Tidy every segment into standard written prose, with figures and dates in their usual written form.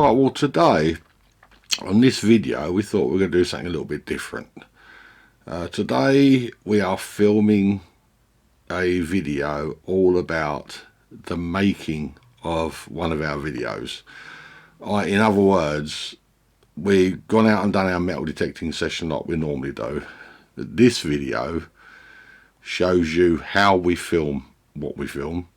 Right, well today on this video we thought we were going to do something a little bit different. Today we are filming a video all about the making of one of our videos. In other words, we've gone out and done our metal detecting session like we normally do. This video shows you how we film what we film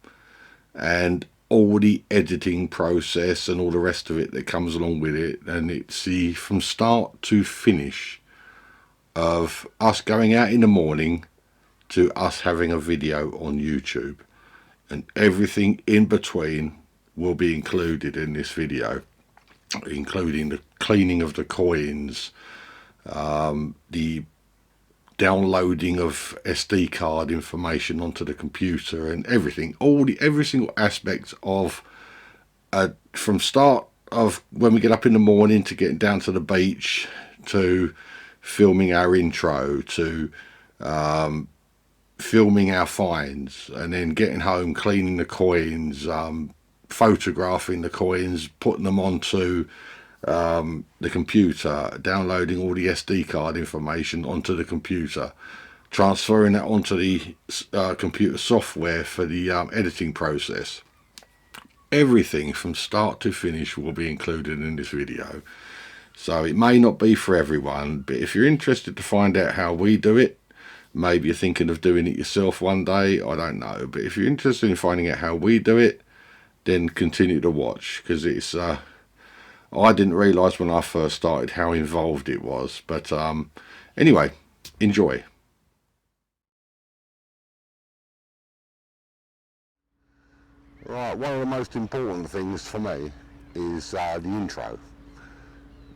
and all the editing process and all the rest of it that comes along with it, and it's the from start to finish of us going out in the morning to us having a video on YouTube, and everything in between will be included in this video, including the cleaning of the coins, the downloading of SD card information onto the computer, and everything, every single aspect of from start of when we get up in the morning to getting down to the beach, to filming our intro, to filming our finds, and then getting home, cleaning the coins, photographing the coins, putting them onto the computer, downloading all the SD card information onto the computer, transferring that onto the computer software for the editing process. Everything from start to finish will be included in this video. So it may not be for everyone, but if you're interested to find out how we do it, maybe you're thinking of doing it yourself one day, I don't know, but if you're interested in finding out how we do it, then continue to watch, because it's I didn't realise when I first started how involved it was. But anyway, enjoy. Right, one of the most important things for me is the intro.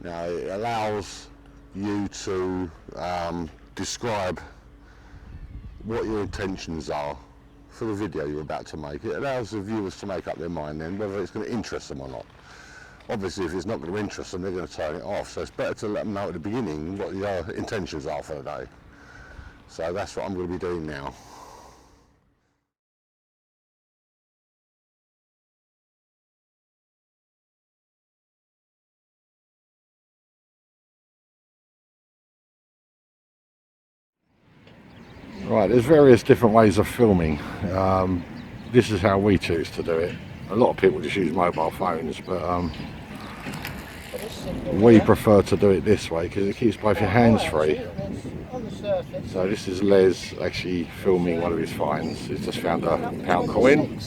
Now, it allows you to describe what your intentions are for the video you're about to make. It allows the viewers to make up their mind then whether it's going to interest them or not. Obviously, if it's not going to interest them, they're going to turn it off. So it's better to let them know at the beginning what your intentions are for the day. So that's what I'm going to be doing now. Right, there's various different ways of filming. This is how we choose to do it. A lot of people just use mobile phones, but we prefer to do it this way because it keeps both your hands free. So this is Les actually filming one of his finds. He's just found a pound coin.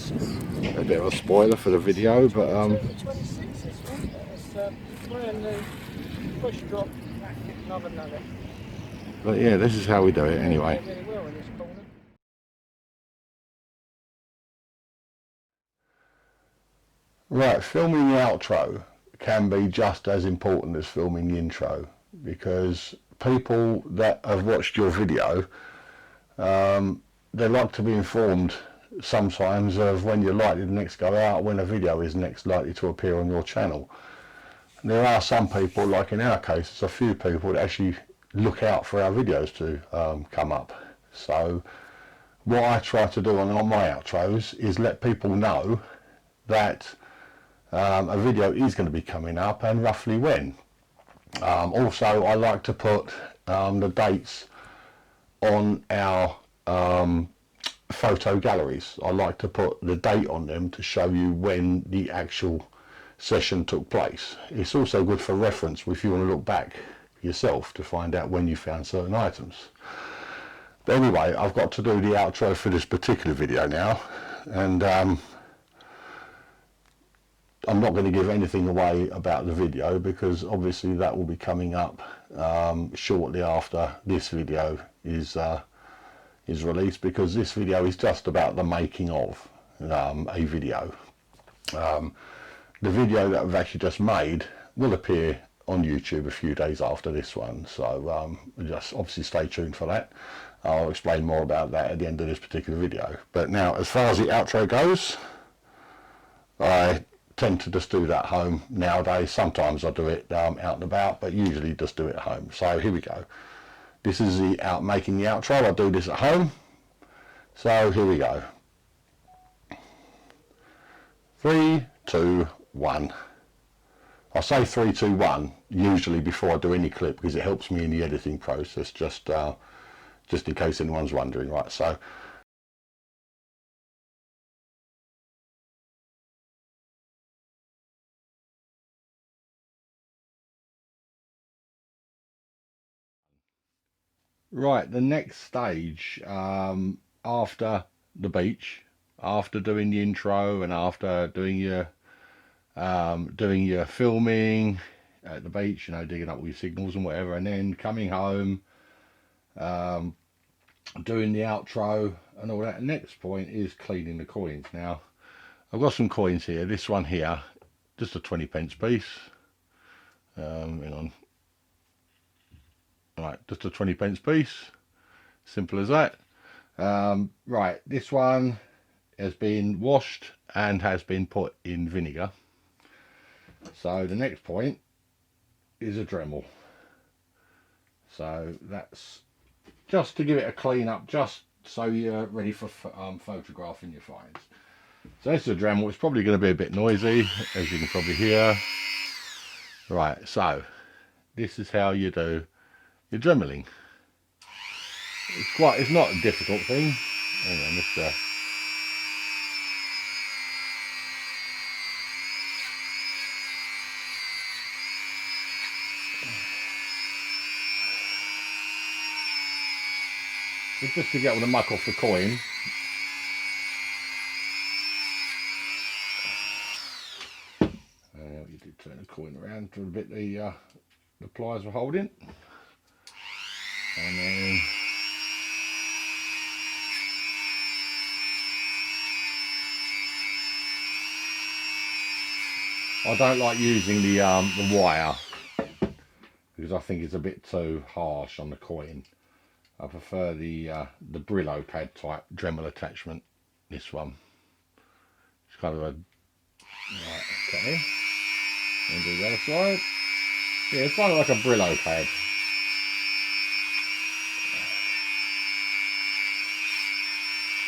A bit of a spoiler for the video, but yeah, this is how we do it anyway. Right, filming the outro can be just as important as filming the intro, because people that have watched your video, they like to be informed sometimes of when you're likely to next go out, when a video is next likely to appear on your channel. And there are some people, like in our case, there's a few people that actually look out for our videos to come up. So what I try to do on my outros is let people know that a video is going to be coming up and roughly when. Also, I like to put the dates on our photo galleries. I like to put the date on them to show you when the actual session took place. It's also good for reference if you want to look back yourself to find out when you found certain items. But anyway, I've got to do the outro for this particular video now, and I'm not going to give anything away about the video because obviously that will be coming up shortly after this video is released, because this video is just about the making of a video. The video that I've actually just made will appear on YouTube a few days after this one, so just obviously stay tuned for that. I'll explain more about that at the end of this particular video. But now, as far as the outro goes, I tend to just do that home nowadays. Sometimes I do it out and about, but usually just do it at home. So here we go. This is the making the outro. I do this at home. So here we go. 3, 2, 1. I say 3, 2, 1 usually before I do any clip because it helps me in the editing process, just in case anyone's wondering, right? So right, the next stage, after the beach, after doing the intro and after doing your filming at the beach, you know, digging up all your signals and whatever, and then coming home, doing the outro and all that. The next point is cleaning the coins. Now, I've got some coins here. This one here, just a 20p piece. Hang on. Right, just a 20p piece. Simple as that. Right, this one has been washed and has been put in vinegar. So the next point is a Dremel. So that's just to give it a clean up, just so you're ready for photographing your finds. So this is a Dremel. It's probably going to be a bit noisy, as you can probably hear. Right, so this is how you do your dremeling. It's not a difficult thing. Hang on, let's it's just to get all the muck off the coin. You did turn the coin around to a bit the pliers were holding, and then I don't like using the wire because I think it's a bit too harsh on the coin. I prefer the Brillo pad type Dremel attachment. This one. It's kind of a right, okay. And do the other side. Yeah, it's kind of like a Brillo pad.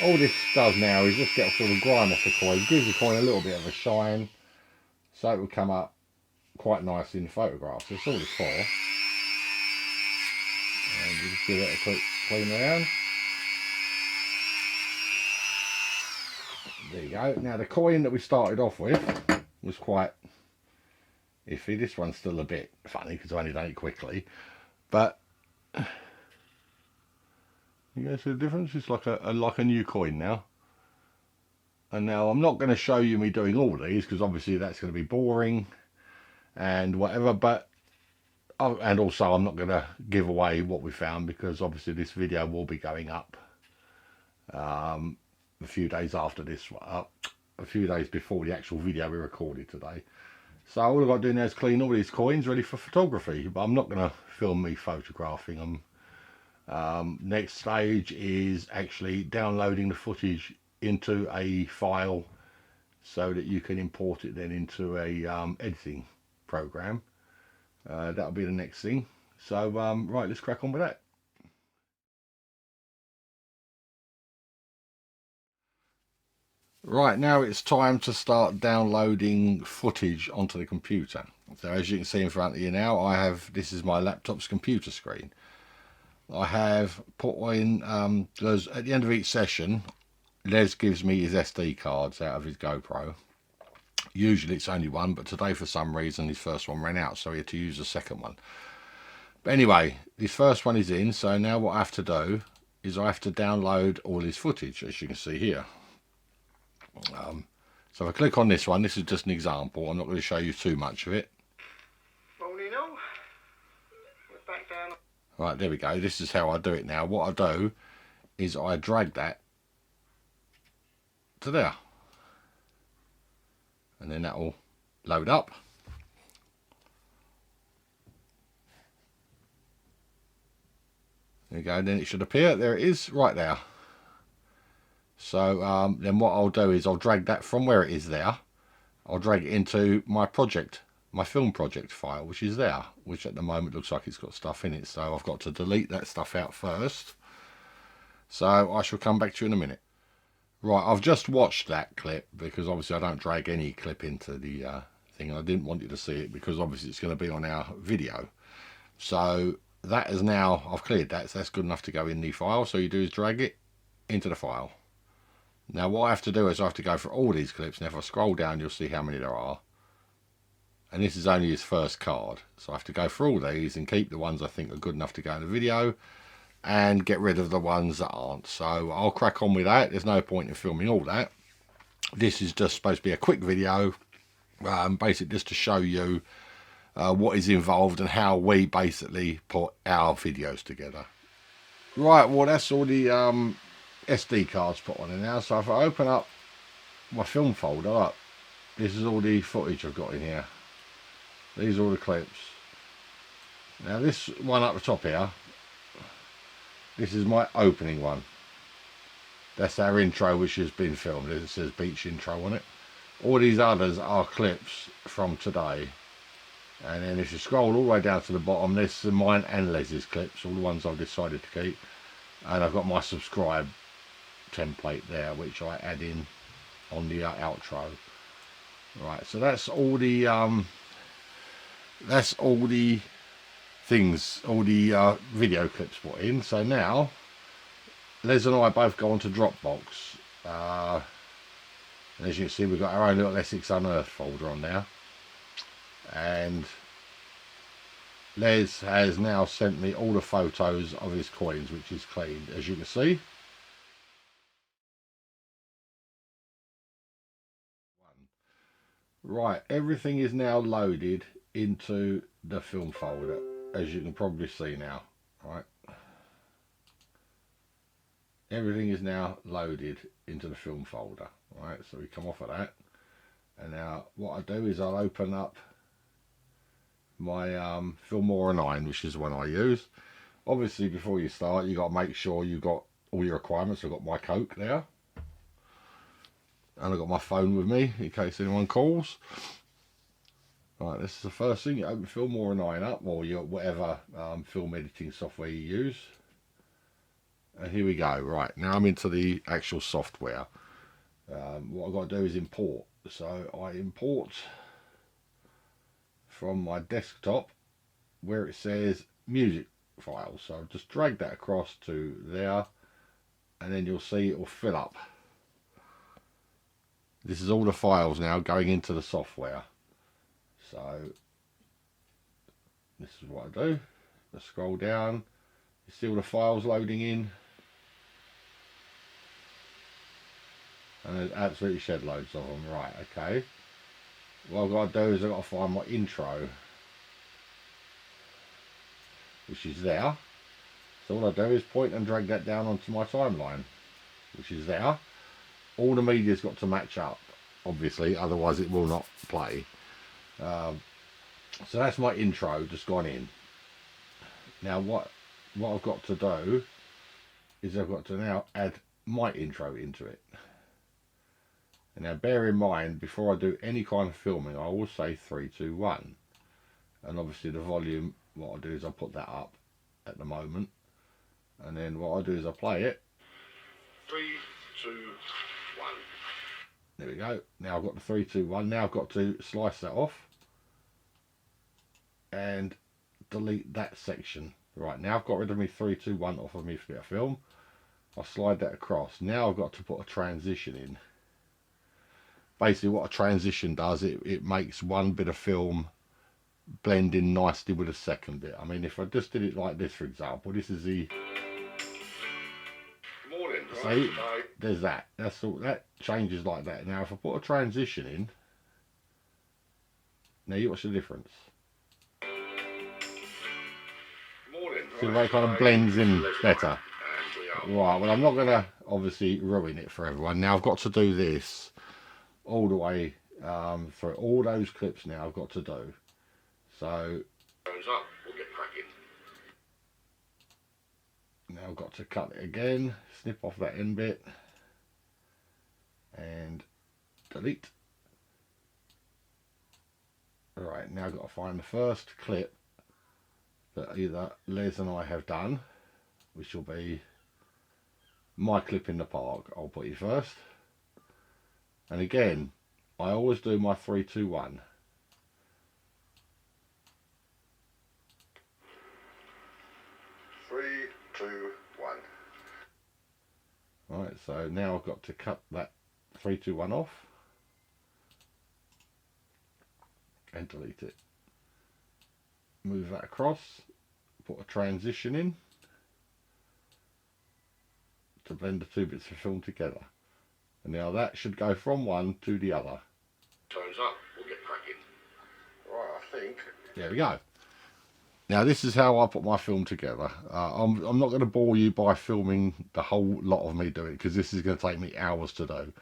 All this does now is just get sort of grime off the coin, gives the coin a little bit of a shine, so it will come up quite nice in the photographs. That's all it's for. And you just give it a quick clean around. There you go. Now the coin that we started off with was quite iffy. This one's still a bit funny because I only done it quickly, but you guys see the difference? It's like a new coin now. And now I'm not going to show you me doing all these because obviously that's going to be boring and whatever, but and also I'm not going to give away what we found because obviously this video will be going up a few days after this, a few days before the actual video we recorded today. So all I've got to do now is clean all these coins ready for photography, but I'm not going to film me photographing them. Next stage is actually downloading the footage into a file so that you can import it then into a editing program. That'll be the next thing. So right, let's crack on with that. Right, now it's time to start downloading footage onto the computer. So as you can see in front of you now, this is my laptop's computer screen. I have put in, because at the end of each session, Les gives me his SD cards out of his GoPro. Usually it's only one, but today for some reason his first one ran out, so he had to use the second one. But anyway, this first one is in, so now what I have to do is I have to download all his footage, as you can see here. So if I click on this one, this is just an example. I'm not going to show you too much of it. Right, there we go. This is how I do it now. What I do is I drag that to there. And then that will load up. There you go. Then it should appear. There it is, right there. So then what I'll do is I'll drag that from where it is there. I'll drag it into my project, my film project file, which is there, which at the moment looks like it's got stuff in it. So I've got to delete that stuff out first. So I shall come back to you in a minute. Right, I've just watched that clip because obviously I don't drag any clip into the thing. I didn't want you to see it because obviously it's going to be on our video. So that is now, I've cleared that, so that's good enough to go in the file. So you do is drag it into the file. Now what I have to do is I have to go for all these clips. Now if I scroll down, you'll see how many there are. And this is only his first card. So I have to go through all these and keep the ones I think are good enough to go in the video and get rid of the ones that aren't. So I'll crack on with that. There's no point in filming all that. This is just supposed to be a quick video, basically just to show you what is involved and how we basically put our videos together. Right, well that's all the SD cards put on in now. So if I open up my film folder, look, this is all the footage I've got in here. These are all the clips. Now this one up the top here, this is my opening one. That's our intro which has been filmed. It says beach intro on it. All these others are clips from today. And then if you scroll all the way down to the bottom, this is mine and Leslie's clips, all the ones I've decided to keep. And I've got my subscribe template there, which I add in on the outro. Right, so that's all the things, all the video clips put in. So now Les and I both go onto Dropbox, and as you can see we've got our own little Essex Unearthed folder on there, and Les has now sent me all the photos of his coins, which is cleaned, as you can see. Right, everything is now loaded into the film folder, as you can probably see now. Right, everything is now loaded into the film folder. Right, so we come off of that, and now what I do is I'll open up my Filmora 9, which is the one I use. Obviously before you start you got to make sure you got all your requirements. I've got my Coke there, and I've got my phone with me in case anyone calls. Right, this is the first thing. You open Filmora 9 up, or your whatever film editing software you use. And here we go. Right, now I'm into the actual software. What I've got to do is import. So I import from my desktop where it says music files. So I'll just drag that across to there, and then you'll see it will fill up. This is all the files now going into the software. So this is what I do. I scroll down, you see all the files loading in, and there's absolutely shed loads of them. Right, okay. What I've got to do is I've got to find my intro, which is there. So all I do is point and drag that down onto my timeline, which is there. All the media's got to match up, obviously, otherwise it will not play. So that's my intro just gone in. Now what I've got to do is I've got to now add my intro into it. And now bear in mind, before I do any kind of filming, I always say 3, 2, 1. And obviously the volume, what I do is I put that up at the moment. And then what I do is I play it. 3, 2, 1. There we go. Now I've got the 3, 2, 1. Now I've got to slice that off and delete that section. Right, now I've got rid of me 3, 2, 1 off of me bit of film. I'll slide that across. Now I've got to put a transition in. Basically what a transition does, it makes one bit of film blend in nicely with the second bit. I mean, if I just did it like this, for example, this is the morning, right? See, there's that. That's all. That changes like that. Now if I put a transition in, now you watch the difference. So the way it kind of blends in better. Right, well I'm not going to obviously ruin it for everyone. Now I've got to do this all the way for all those clips. Now I've got to do. So we'll get cracking. Now I've got to cut it again, snip off that end bit and delete. Alright, now I've got to find the first clip that either Les and I have done, which will be my clip in the park. I'll put you first. And again, I always do my 3, 2, 1. 2, 1. Right, so now I've got to cut that 3, 2, 1 off and delete it. Move that across, put a transition in to blend the two bits of film together. And now that should go from one to the other. Turns up, we'll get cracking. Right, I think. There we go. Now this is how I put my film together. I'm not going to bore you by filming the whole lot of me doing it, because this is going to take me hours to do.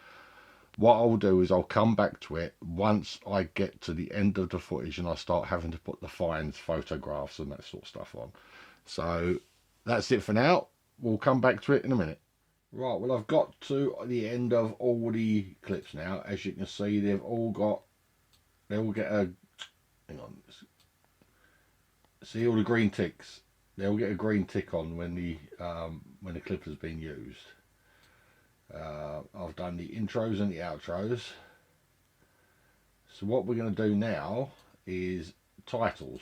What I'll do is I'll come back to it once I get to the end of the footage and I start having to put the fines, photographs and that sort of stuff on. So that's it for now. We'll come back to it in a minute. Right, well I've got to the end of all the clips now. As you can see, they all get a, hang on, see all the green ticks. They'll get a green tick on when the clip has been used. I've done the intros and the outros. So what we're going to do now is titles.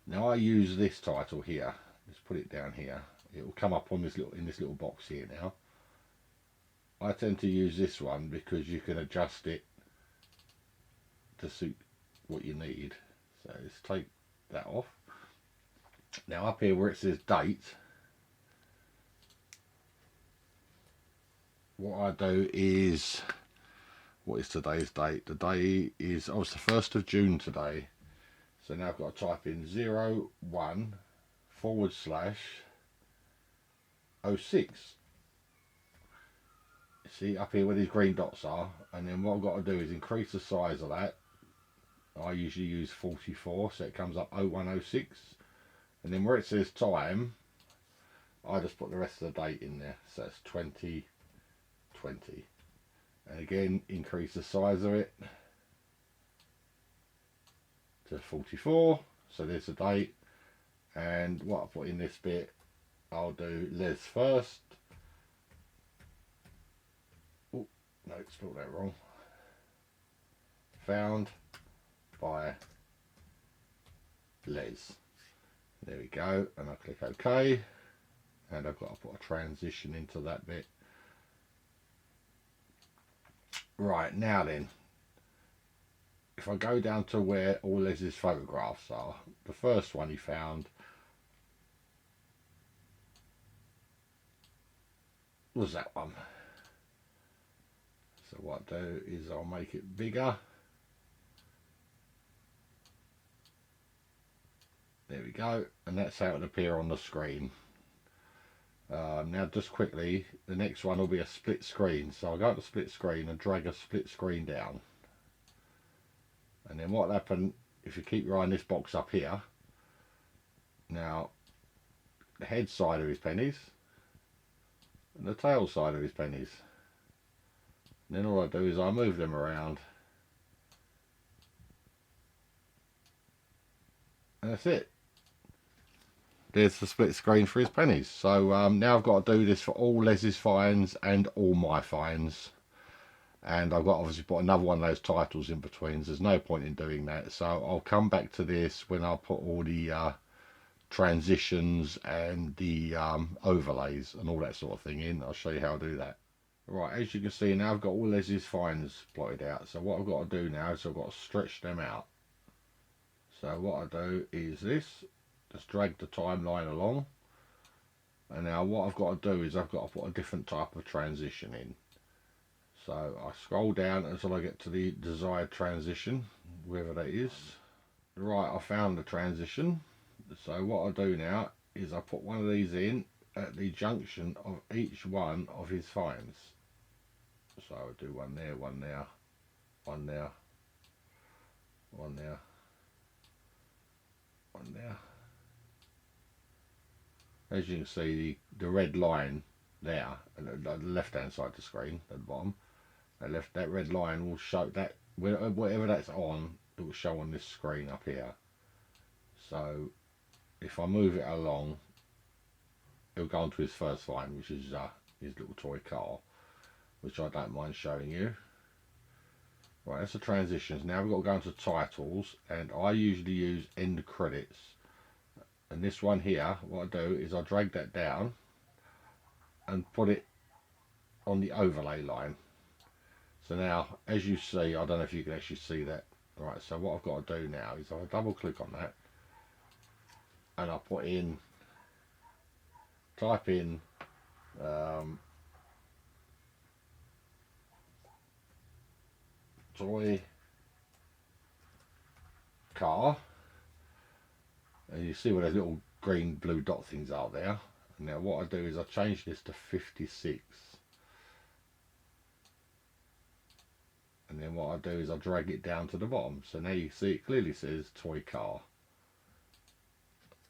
Now I use this title here. Let's put it down here. It will come up on this little box here now. I tend to use this one because you can adjust it to suit what you need. So let's take that off. Now up here where it says date, what I do is, what is today's date? The day is, oh, it's the 1st of June today. So now I've got to type in 01/06. See up here where these green dots are, and then what I've got to do is increase the size of that. I usually use 44, so it comes up 01/06, and then where it says time, I just put the rest of the date in there, so it's 2020, and again increase the size of it to 44, so there's the date. And what I put in this bit, I'll do Les first. Oh no, spelled that wrong. Found by Les. There we go, and I click OK, and I've got to put a transition into that bit. Right, now then, if I go down to where all Les's photographs are, the first one he found was that one. So what I do is I'll make it bigger. There we go, and that's how it'll appear on the screen. Now just quickly, the next one will be a split screen. So I'll go to split screen and drag a split screen down. And then what will happen, if you keep your eye on this box up here, now the head side of his pennies and the tail side of his pennies. And then all I do is I move them around. And that's it. There's the split screen for his pennies. So now I've got to do this for all Les's fines and all my fines. And I've got to obviously put another one of those titles in between. There's no point in doing that. So I'll come back to this when I put all the transitions and the overlays and all that sort of thing in. I'll show you how I do that. Right, as you can see now I've got all Les's fines plotted out. So what I've got to do now is I've got to stretch them out. So what I do is this. Just drag the timeline along, and now what I've got to do is I've got to put a different type of transition in. So I scroll down until I get to the desired transition, wherever that is. Right, I found the transition. So what I do now is I put one of these in at the junction of each one of his fines. So I'll do one there, one there, one there, one there, one there. As you can see, the red line there, the left hand side of the screen at the bottom, that red line will show that whatever that's on, it will show on this screen up here. So if I move it along, it'll go on to his first fine, which is his little toy car, which I don't mind showing you. Right, that's the transitions. Now we've got to go into titles, and I usually use end credits. And this one here, what I do is I drag that down and put it on the overlay line. So now, as you see, I don't know if you can actually see that. Right, so what I've got to do now is I double click on that and I put in, type in toy car, and you see where those little green blue dot things are there. And now what I do is I change this to 56, and then what I do is I drag it down to the bottom, so now you see it clearly says toy car.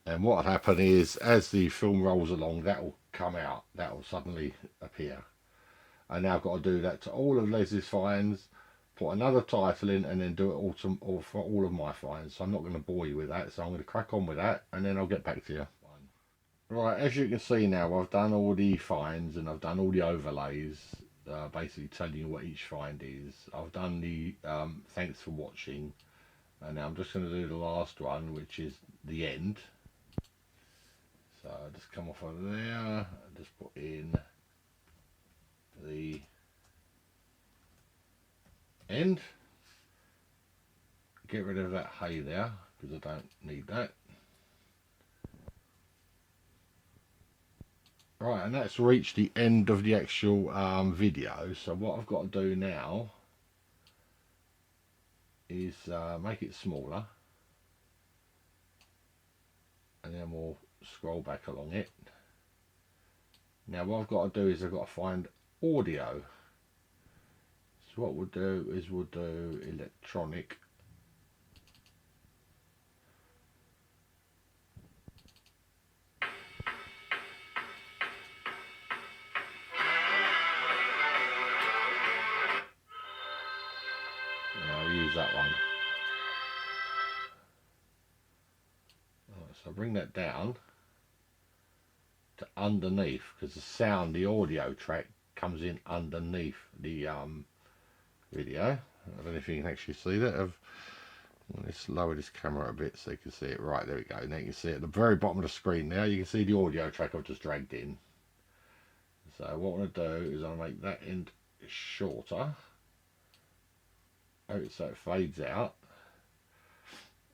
And what will happen is, as the film rolls along, that will come out, that will suddenly appear. And now I've got to do that to all of Leslie's finds, put another title in, and then do it all for all of my finds. So I'm not going to bore you with that, so I'm going to crack on with that, and then I'll get back to you. Right, as you can see now, I've done all the finds and I've done all the overlays, basically telling you what each find is. I've done the thanks for watching, and now I'm just going to do the last one, which is the end. So I'll just come off of there and just put in the end. Get rid of that hay there because I don't need that. Right, and that's reached the end of the actual video. So what I've got to do now is make it smaller, and then we'll scroll back along it. Now what I've got to do is I've got to find audio. So what we'll do is we'll do electronic. Now I'll use that one. Right, so bring that down to underneath, because the sound, the audio track comes in underneath the video. I don't know if you can actually see that. Let's lower this camera a bit so you can see it. Right, there we go. Now you can see at the very bottom of the screen now, you can see the audio track I've just dragged in. So what I'm going to do is I'll make that end shorter, so it fades out.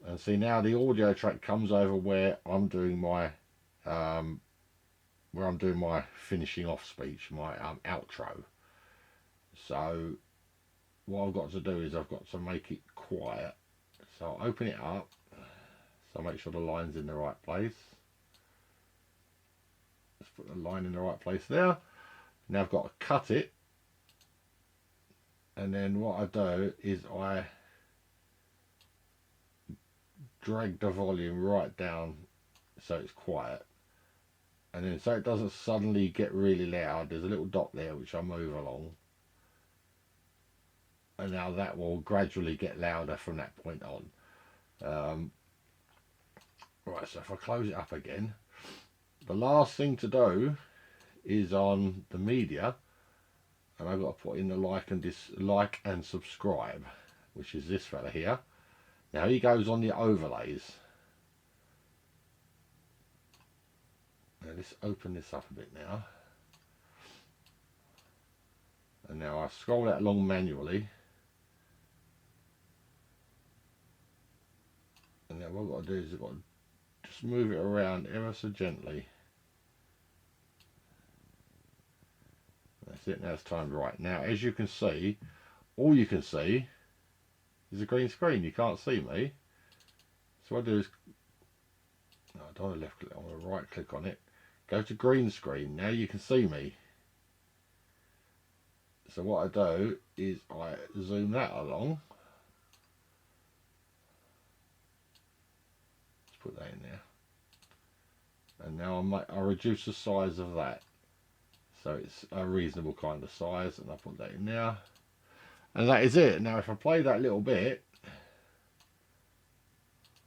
And see, now the audio track comes over where I'm doing my finishing off speech, my outro. So what I've got to do is I've got to make it quiet. So I'll open it up, so make sure the line's in the right place. Let's put the line in the right place there. Now I've got to cut it, and then what I do is I drag the volume right down so it's quiet, and then so it doesn't suddenly get really loud, there's a little dot there which I move along, and now that will gradually get louder from that point on. Right, so if I close it up again, the last thing to do is on the media, and I've got to put in the like and subscribe, which is this fella here. Now he goes on the overlays. Now let's open this up a bit now. And now I scroll that along manually. And now what I've got to do is I've got to just move it around ever so gently. That's it, now it's timed right. Now as you can see, all you can see is a green screen. You can't see me. So what I do is, no, I don't want to left click, I want to right click on it. Go to green screen. Now you can see me. So what I do is I zoom that along. Let's put that in there. And now I reduce the size of that, so it's a reasonable kind of size, and I put that in there. And that is it. Now if I play that little bit,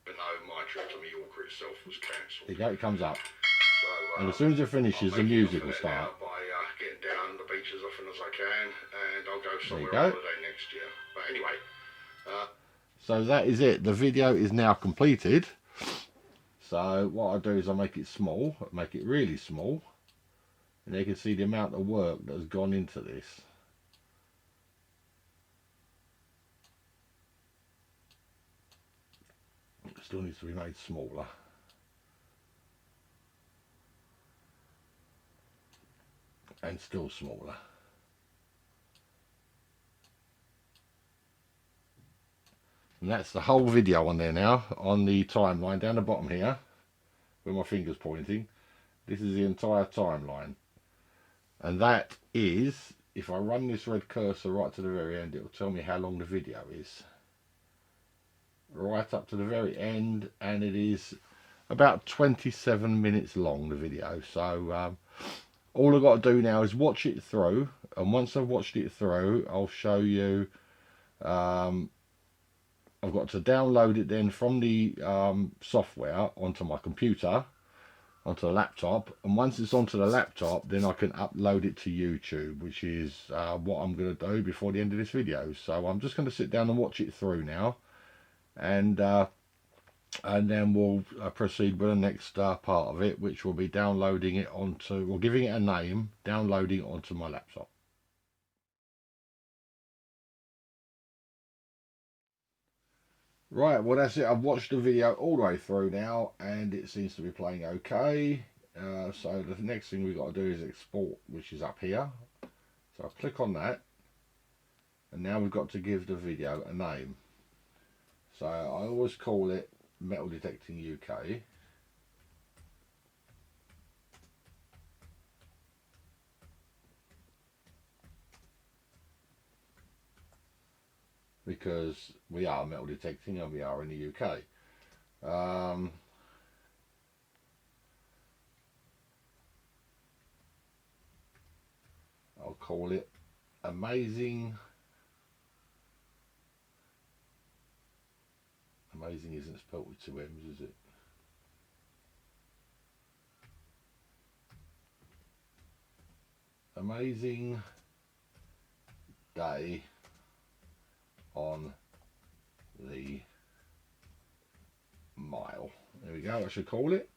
but no, my trip to Mallorca itself was cancelled. There you go, it comes up. So, and as soon as it finishes, the music will start. By getting down the beach as often as I can, and I'll go somewhere on holiday next year. But anyway, so that is it. The video is now completed. So what I do is I make it small, make it really small, and you can see the amount of work that has gone into this. It still needs to be made smaller. And still smaller. And that's the whole video on there now, on the timeline down the bottom here, where my finger's pointing. This is the entire timeline. And that is, if I run this red cursor right to the very end, it will tell me how long the video is. Right up to the very end, and it is about 27 minutes long, the video. So all I've got to do now is watch it through, and once I've watched it through, I'll show you. I've got to download it then from the software onto my computer, onto the laptop, and once it's onto the laptop, then I can upload it to YouTube, which is what I'm going to do before the end of this video. So I'm just going to sit down and watch it through now, and then we'll proceed with the next part of it, which will be downloading it onto, or giving it a name, downloading it onto my laptop. Right, well that's it. I've watched the video all the way through now, and it seems to be playing okay. So the next thing we've got to do is export, which is up here. So I'll click on that, and now we've got to give the video a name. So I always call it Metal Detecting UK. Because we are metal detecting and we are in the UK. I'll call it Amazing. Amazing isn't spelt with two M's, is it? Amazing day on the mile. There we go, I should call it.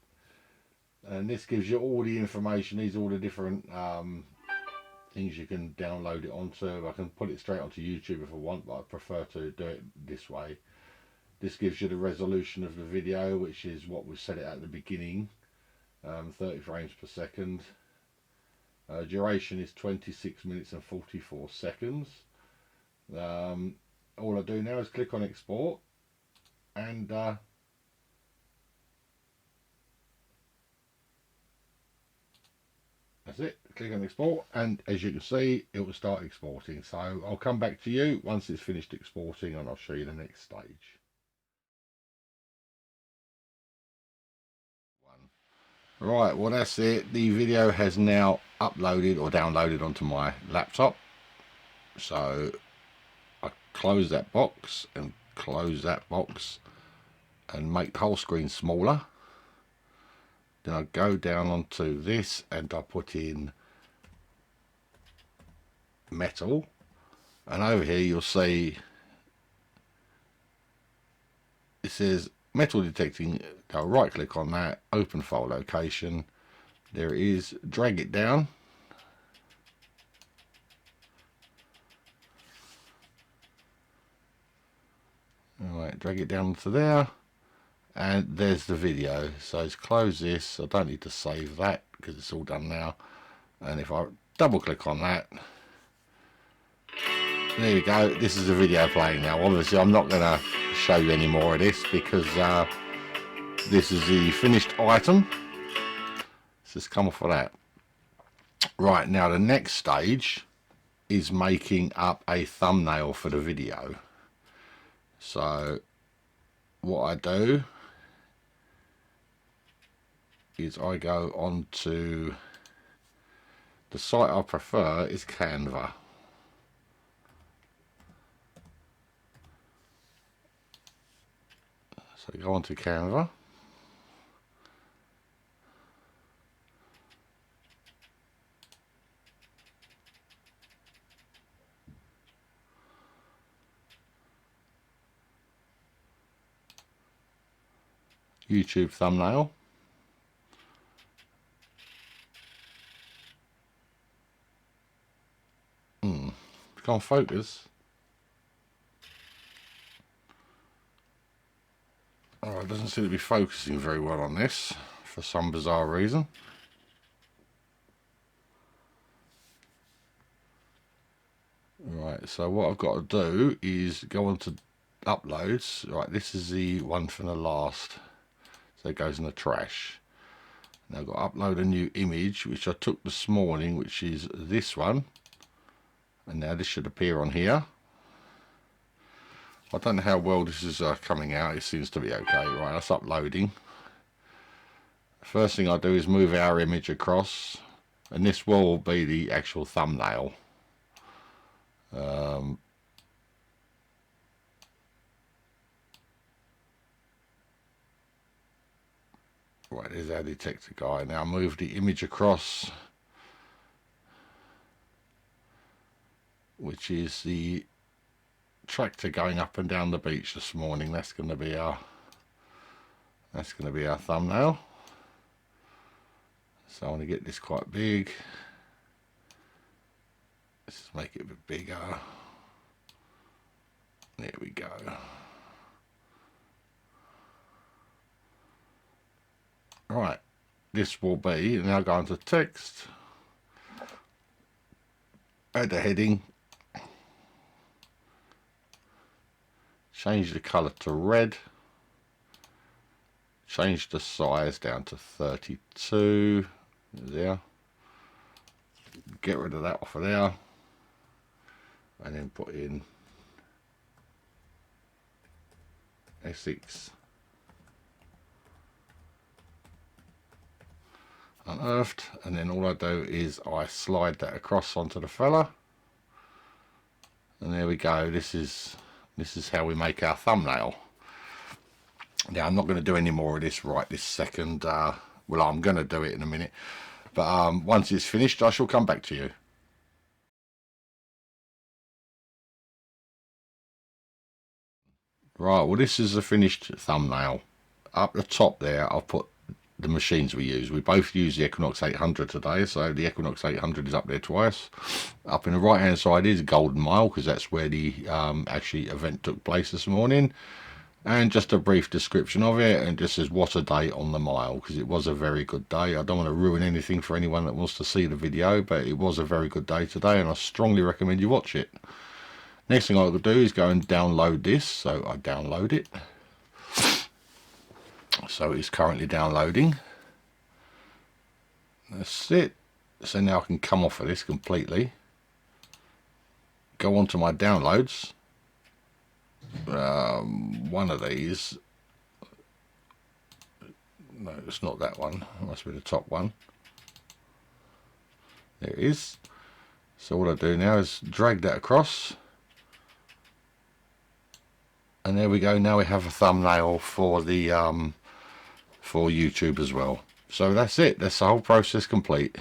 And this gives you all the information. These are all the different things you can download it onto. I can put it straight onto YouTube if I want, but I prefer to do it this way. This gives you the resolution of the video, which is what we set it at the beginning, 30 frames per second. Duration is 26 minutes and 44 seconds. All I do now is click on export, and that's it. Click on export, and as you can see, it will start exporting. So I'll come back to you once it's finished exporting, and I'll show you the next stage. Right, well that's it. The video has now uploaded or downloaded onto my laptop. So I close that box and close that box and make the whole screen smaller. Then I go down onto this and I put in metal, and over here you'll see it says metal detecting. Go right click on that, open file location, there it is, drag it down, alright, drag it down to there, and there's the video. So let's close this. I don't need to save that because it's all done now, and if I double click on that, there you go, this is the video playing now. Obviously I'm not going to show you any more of this because this is the finished item. Let's just come off of that. Right, now the next stage is making up a thumbnail for the video. So what I do is I go on to the site I prefer is Canva. So go on to Canva. YouTube thumbnail. Can't focus. Oh, it doesn't seem to be focusing very well on this for some bizarre reason. Right, so what I've got to do is go on to uploads. Right, this is the one from the last, so it goes in the trash. Now I've got to upload a new image which I took this morning, which is this one, and now this should appear on here. I don't know how well this is coming out. It seems to be okay. Right, that's uploading. First thing I do is move our image across, and this will be the actual thumbnail. Right, there's our detector guy. Now move the image across, which is the tractor going up and down the beach this morning. That's going to be our thumbnail. So I want to get this quite big. Let's just make it a bit bigger. There we go. Right, this will be, now go into text, add the heading, change the color to red, change the size down to 32, there, get rid of that off of there, and then put in Essex Unearthed, and then all I do is I slide that across onto the fella, and there we go. This is how we make our thumbnail. Now I'm not going to do any more of this right this second. Well, I'm going to do it in a minute, but once it's finished I shall come back to you. Right, well, this is the finished thumbnail. Up the top there I've put the machines we use. We both use the Equinox 800 today, so the Equinox 800 is up there twice. Up in the right hand side is Golden Mile, because that's where the actually event took place this morning, and just a brief description of it, and just says what a day on the mile, because it was a very good day. I don't want to ruin anything for anyone that wants to see the video, but it was a very good day today, and I strongly recommend you watch it. Next thing I will do is go and download this, so I download it. So it's currently downloading. That's it. So now I can come off of this completely, go on to my downloads. One of these, no, it's not that one, it must be the top one. There it is. So what I do now is drag that across, and there we go. Now we have a thumbnail for the for YouTube as well. So that's it. That's the whole process complete.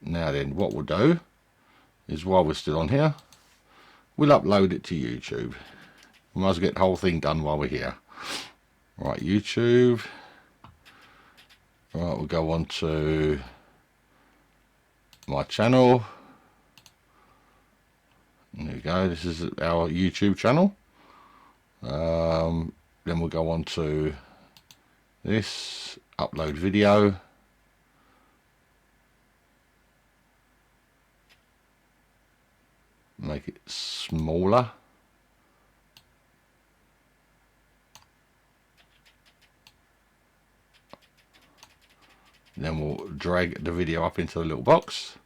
Now then, what we'll do is, while we're still on here, we'll upload it to YouTube. We might as well get the whole thing done while we're here. Right, YouTube. Right, we'll go on to my channel. There we go. This is our YouTube channel. Then we'll go on to this, upload video. Make it smaller. Then we'll drag the video up into the little box,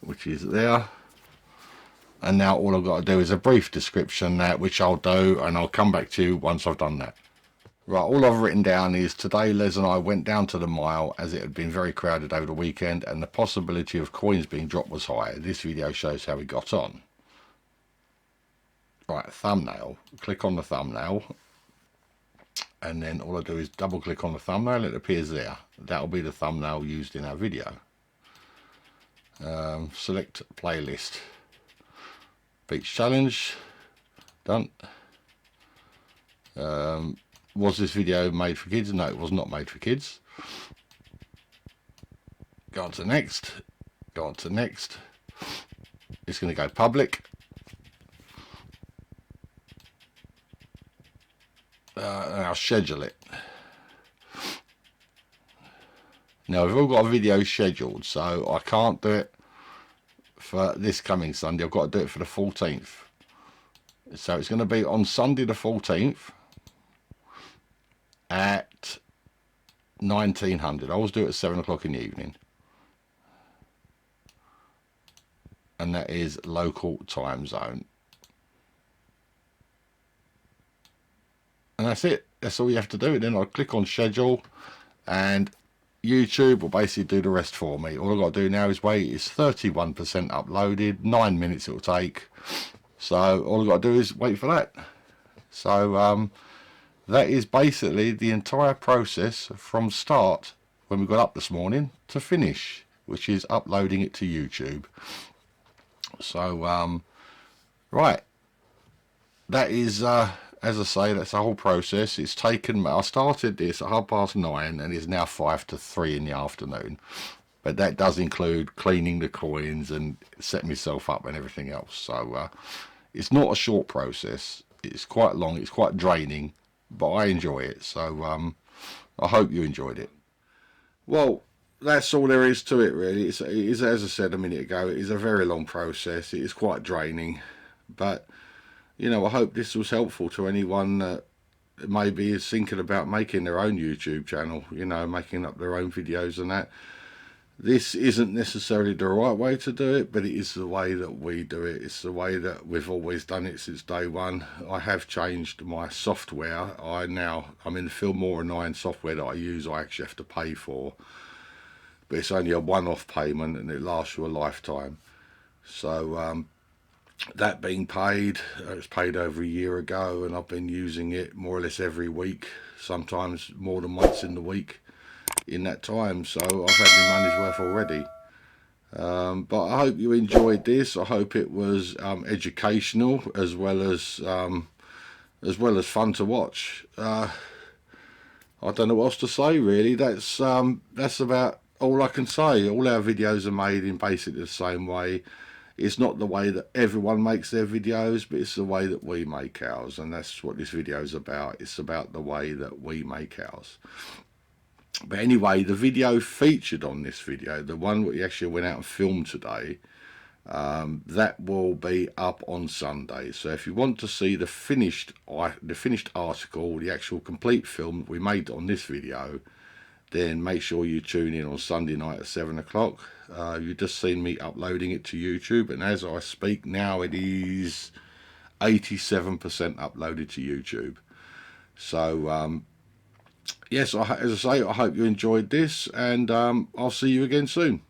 which is there. And now all I've got to do is a brief description, which I'll do, and I'll come back to you once I've done that. Right, all I've written down is, today Les and I went down to the mile as it had been very crowded over the weekend and the possibility of coins being dropped was high. This video shows how we got on. Right, thumbnail. Click on the thumbnail, and then all I do is double click on the thumbnail. It appears there. That'll be the thumbnail used in our video. Select playlist. Beach challenge. Done. Was this video made for kids? No, it was not made for kids. Go on to next. Go on to next. It's going to go public. And I'll schedule it. Now we've all got a video scheduled, so I can't do it for this coming Sunday. I've got to do it for the 14th. So it's going to be on Sunday the 14th at 1900. I always do it at 7 o'clock in the evening. And that is local time zone. And that's it. That's all you have to do. Then I'll click on schedule and YouTube will basically do the rest for me. All I've got to do now is wait. It's 31% uploaded. 9 minutes it will take. So all I've got to do is wait for that. So that is basically the entire process from start when we got up this morning to finish, which is uploading it to YouTube. So right, that is as I say, that's the whole process. It's taken, I started this at 9:30 and it's now 5 to 3 in the afternoon. But that does include cleaning the coins and setting myself up and everything else. So it's not a short process. It's quite long, it's quite draining, but I enjoy it. So I hope you enjoyed it. Well, that's all there is to it, really. It is, as I said a minute ago, it is a very long process. It is quite draining, but you know, I hope this was helpful to anyone that maybe is thinking about making their own YouTube channel, you know, making up their own videos and that. This isn't necessarily the right way to do it, but it is the way that we do it. It's the way that we've always done it since day one. I have changed my software. I'm in the Filmora 9 software that I use, I actually have to pay for. But it's only a one-off payment and it lasts you a lifetime. So that being paid, it was paid over a year ago, and I've been using it more or less every week, sometimes more than once in the week in that time. So I've had my money's worth already. But I hope you enjoyed this. I hope it was educational as well as fun to watch. I don't know what else to say, really. That's about all I can say. All our videos are made in basically the same way. It's not the way that everyone makes their videos, but it's the way that we make ours, and that's what this video is about. It's about the way that we make ours. But anyway, the video featured on this video, the one we actually went out and filmed today, that will be up on Sunday. So if you want to see the finished article, the actual complete film that we made on this video, then make sure you tune in on Sunday night at 7 o'clock. You've just seen me uploading it to YouTube, and as I speak now, it is 87% uploaded to YouTube. So yes, as I say, I hope you enjoyed this, and I'll see you again soon.